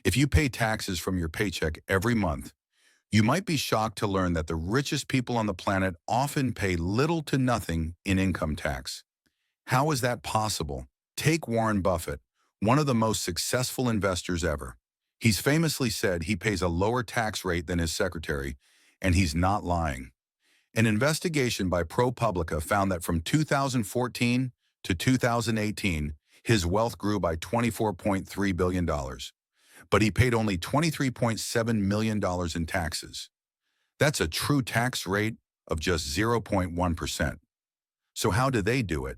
If you pay taxes from your paycheck every month, you might be shocked to learn that the richest people on the planet often pay little to nothing in income tax. How is that possible? Take Warren Buffett, one of the most successful investors ever. He's famously said he pays a lower tax rate than his secretary, and he's not lying. An investigation by ProPublica found that from 2014 to 2018, his wealth grew by $24.3 billion, but he paid only $23.7 million in taxes. That's a true tax rate of just 0.1%. So how do they do it?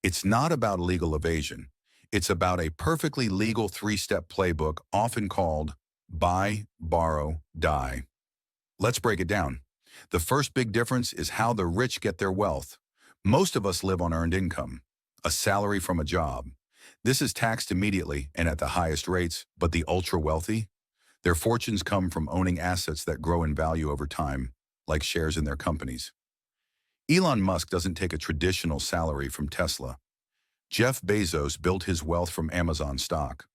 It's not about legal evasion. It's about a perfectly legal three-step playbook often called buy, borrow, die. Let's break it down. The first big difference is how the rich get their wealth. Most of us live on earned income, a salary from a job. This is taxed immediately and at the highest rates, but the ultra-wealthy? Their fortunes come from owning assets that grow in value over time, like shares in their companies. Elon Musk doesn't take a traditional salary from Tesla. Jeff Bezos built his wealth from Amazon stock.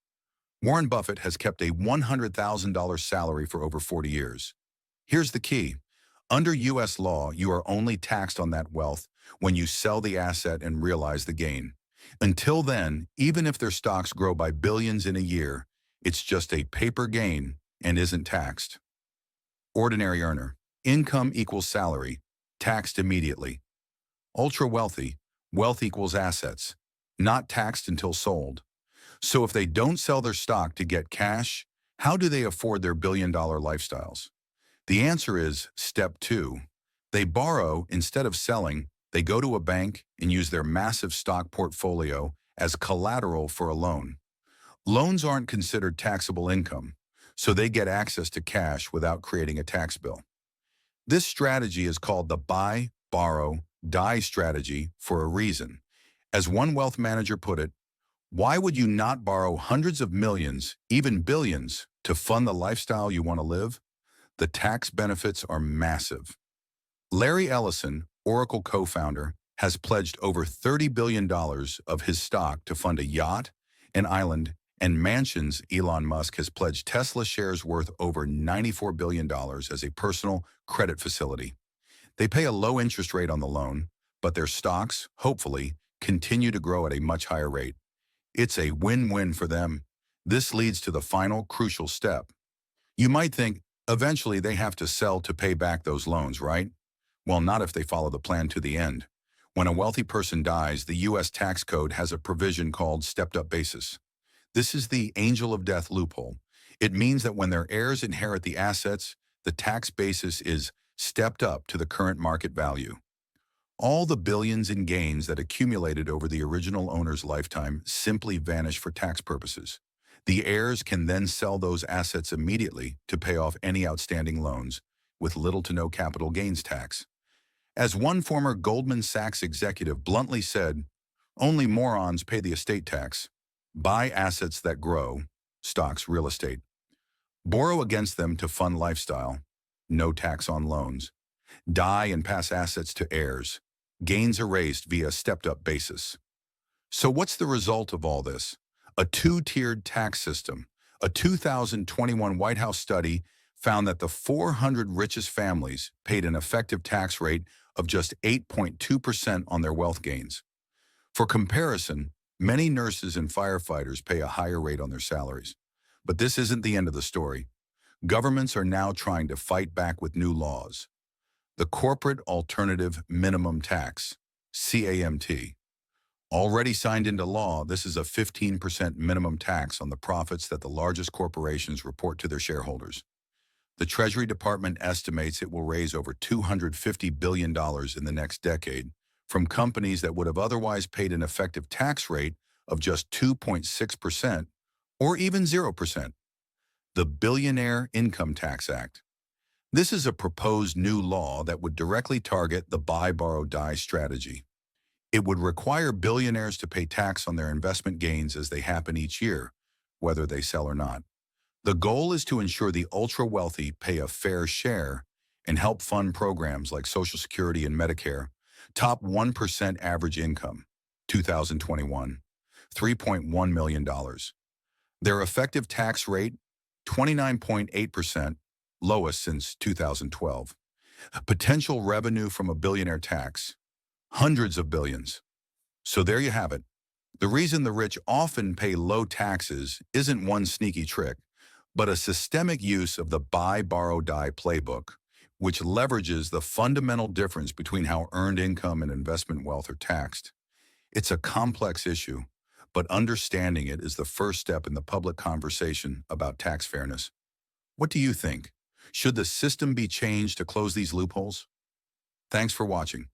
Warren Buffett has kept a $100,000 salary for over 40 years. Here's the key. Under U.S. law, you are only taxed on that wealth when you sell the asset and realize the gain. Until then, even if their stocks grow by billions in a year, it's just a paper gain and isn't taxed. Ordinary earner. Income equals salary, taxed immediately. Ultra-wealthy. Wealth equals assets, not taxed until sold. So if they don't sell their stock to get cash, how do they afford their billion-dollar lifestyles? The answer is step 2. They borrow instead of selling. They go to a bank and use their massive stock portfolio as collateral for a loan. Loans aren't considered taxable income, so they get access to cash without creating a tax bill. This strategy is called the buy, borrow, die strategy for a reason. As one wealth manager put it, why would you not borrow hundreds of millions, even billions, to fund the lifestyle you want to live? The tax benefits are massive. Larry Ellison, Oracle co-founder, has pledged over $30 billion of his stock to fund a yacht, an island, and mansions. Elon Musk has pledged Tesla shares worth over $94 billion as a personal credit facility. They pay a low interest rate on the loan, but their stocks, hopefully, continue to grow at a much higher rate. It's a win-win for them. This leads to the final crucial step. You might think, eventually they have to sell to pay back those loans, right? Well, not if they follow the plan to the end. When a wealthy person dies, the U.S. tax code has a provision called stepped-up basis. This is the angel of death loophole. It means that when their heirs inherit the assets, the tax basis is stepped up to the current market value. All the billions in gains that accumulated over the original owner's lifetime simply vanish for tax purposes. The heirs can then sell those assets immediately to pay off any outstanding loans, with little to no capital gains tax. As one former Goldman Sachs executive bluntly said, only morons pay the estate tax. Buy assets that grow, stocks, real estate. Borrow against them to fund lifestyle, no tax on loans. Die and pass assets to heirs, gains erased via stepped-up basis. So what's the result of all this? A two-tiered tax system. A 2021 White House study found that the 400 richest families paid an effective tax rate of just 8.2% on their wealth gains. For comparison, many nurses and firefighters pay a higher rate on their salaries. But this isn't the end of the story. Governments are now trying to fight back with new laws. The Corporate Alternative Minimum Tax, CAMT. Already signed into law, this is a 15% minimum tax on the profits that the largest corporations report to their shareholders. The Treasury Department estimates it will raise over $250 billion in the next decade from companies that would have otherwise paid an effective tax rate of just 2.6% or even 0%. The Billionaire Income Tax Act. This is a proposed new law that would directly target the buy, borrow, die strategy. It would require billionaires to pay tax on their investment gains as they happen each year, whether they sell or not. The goal is to ensure the ultra-wealthy pay a fair share and help fund programs like Social Security and Medicare. Top 1% average income, 2021, $3.1 million. Their effective tax rate, 29.8%, lowest since 2012. Potential revenue from a billionaire tax, hundreds of billions. So there you have it. The reason the rich often pay low taxes isn't one sneaky trick, but a systemic use of the buy, borrow, die playbook, which leverages the fundamental difference between how earned income and investment wealth are taxed. It's a complex issue, but understanding it is the first step in the public conversation about tax fairness. What do you think? Should the system be changed to close these loopholes? Thanks for watching.